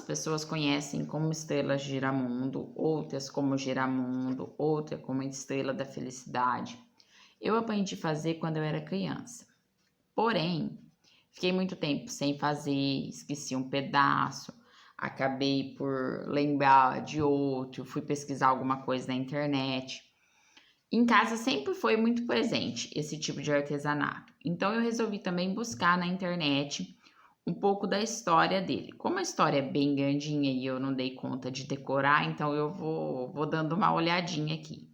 pessoas conhecem como estrela giramundo, outras como giramundo, outra como estrela da felicidade. Eu aprendi a fazer quando eu era criança. Porém, fiquei muito tempo sem fazer, esqueci um pedaço, acabei por lembrar de outro, fui pesquisar alguma coisa na internet. Em casa sempre foi muito presente esse tipo de artesanato. Então eu resolvi também buscar na internet um pouco da história dele. Como a história é bem grandinha e eu não dei conta de decorar, então eu vou dando uma olhadinha aqui.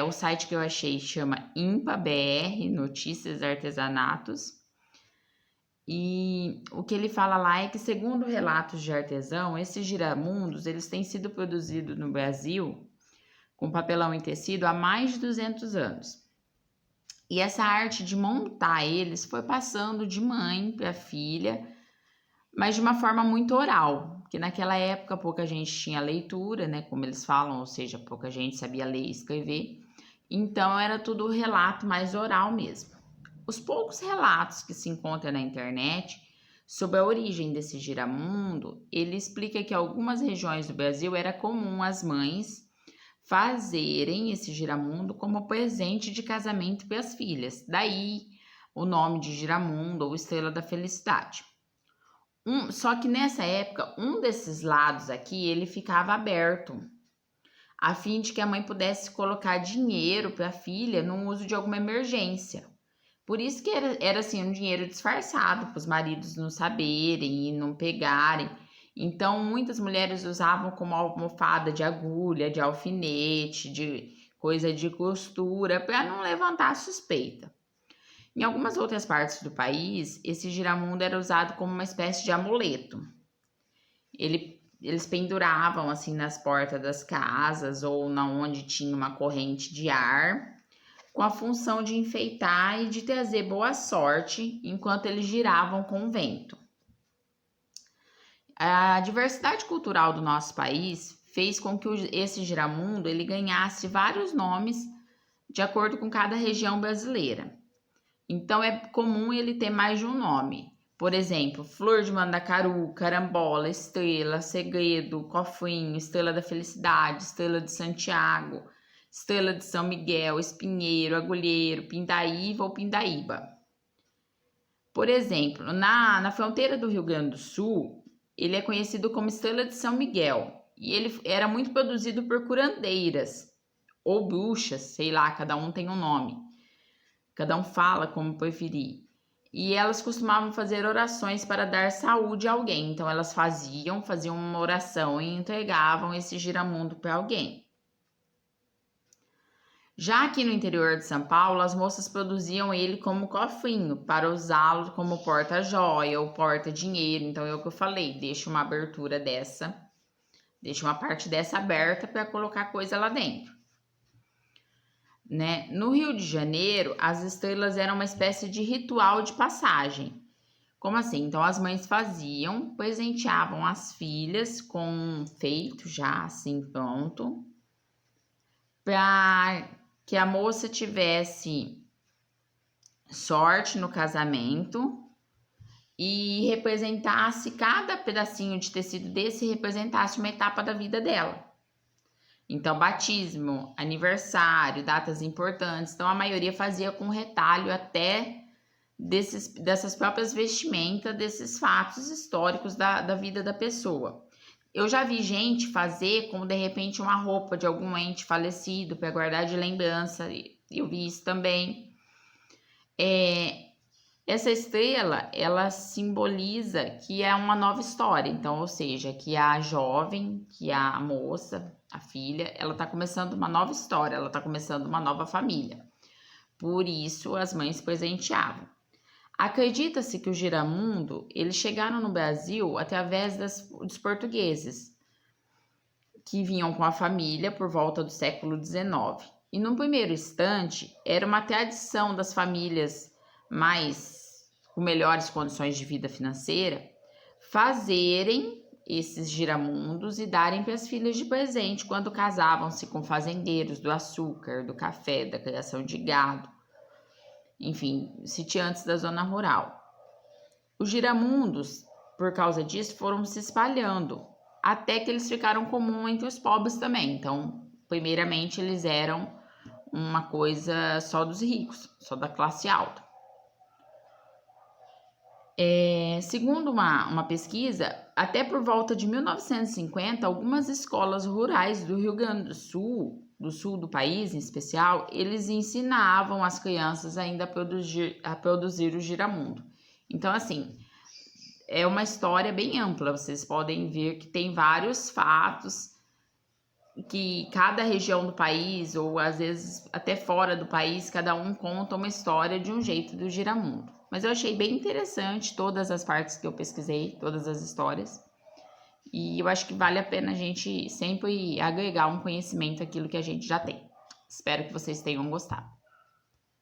O site que eu achei chama IMPA-BR, Notícias Artesanatos. E o que ele fala lá é que, segundo relatos de artesão, esses giramundos eles têm sido produzidos no Brasil com papelão e tecido há mais de 200 anos. E essa arte de montar eles foi passando de mãe para filha, mas de uma forma muito oral, porque naquela época pouca gente tinha leitura, né, como eles falam, ou seja, pouca gente sabia ler e escrever. Então era tudo relato mais oral mesmo. Os poucos relatos que se encontram na internet sobre a origem desse giramundo, ele explica que em algumas regiões do Brasil era comum as mães fazerem esse giramundo como presente de casamento para as filhas. Daí o nome de giramundo ou estrela da felicidade. Só que nessa época, um desses lados aqui, ele ficava aberto, a fim de que a mãe pudesse colocar dinheiro para a filha no uso de alguma emergência. Por isso que era assim, um dinheiro disfarçado, para os maridos não saberem e não pegarem. Então, muitas mulheres usavam como almofada de agulha, de alfinete, de coisa de costura, para não levantar suspeita. Em algumas outras partes do país, esse giramundo era usado como uma espécie de amuleto. Eles penduravam assim nas portas das casas ou na onde tinha uma corrente de ar, com a função de enfeitar e de trazer boa sorte enquanto eles giravam com o vento. A diversidade cultural do nosso país fez com que esse giramundo ele ganhasse vários nomes de acordo com cada região brasileira. Então é comum ele ter mais de um nome. Por exemplo, flor de mandacaru, carambola, estrela, segredo, cofrinho, estrela da felicidade, estrela de Santiago, estrela de São Miguel, espinheiro, agulheiro, pindaíba ou pindaíba. Por exemplo, na fronteira do Rio Grande do Sul, ele é conhecido como estrela de São Miguel e ele era muito produzido por curandeiras ou bruxas, sei lá, cada um tem um nome. Cada um fala como preferir. E elas costumavam fazer orações para dar saúde a alguém. Então elas faziam uma oração e entregavam esse giramundo para alguém. Já aqui no interior de São Paulo, as moças produziam ele como cofrinho para usá-lo como porta-joia ou porta-dinheiro. Então é o que eu falei, deixa uma abertura dessa, deixa uma parte dessa aberta para colocar coisa lá dentro. Né? No Rio de Janeiro, as estrelas eram uma espécie de ritual de passagem. Como assim? Então as mães faziam, presenteavam as filhas com um feito já assim pronto, para que a moça tivesse sorte no casamento e representasse, cada pedacinho de tecido desse representasse uma etapa da vida dela. Então, batismo, aniversário, datas importantes. Então, a maioria fazia com retalho até dessas próprias vestimentas, desses fatos históricos da vida da pessoa. Eu já vi gente fazer como, de repente, uma roupa de algum ente falecido para guardar de lembrança. Eu vi isso também. Essa estrela, ela simboliza que é uma nova história. Então, ou seja, que a jovem, que a moça, a filha, ela está começando uma nova história, ela está começando uma nova família. Por isso, as mães presenteavam. Acredita-se que o giramundo, eles chegaram no Brasil através dos portugueses, que vinham com a família por volta do século XIX. E no primeiro instante, era uma tradição das famílias com melhores condições de vida financeira fazerem esses giramundos e darem para as filhas de presente quando casavam-se com fazendeiros do açúcar, do café, da criação de gado, enfim, sitiantes da zona rural. Os giramundos, por causa disso, foram se espalhando, até que eles ficaram comum entre os pobres também. Então, primeiramente, eles eram uma coisa só dos ricos, só da classe alta. Segundo uma pesquisa, até por volta de 1950, algumas escolas rurais do Rio Grande do sul do país em especial, eles ensinavam as crianças ainda a produzir o giramundo. Então, assim, é uma história bem ampla, vocês podem ver que tem vários fatos que cada região do país, ou às vezes até fora do país, cada um conta uma história de um jeito do giramundo. Mas eu achei bem interessante todas as partes que eu pesquisei, todas as histórias. E eu acho que vale a pena a gente sempre agregar um conhecimento àquilo que a gente já tem. Espero que vocês tenham gostado.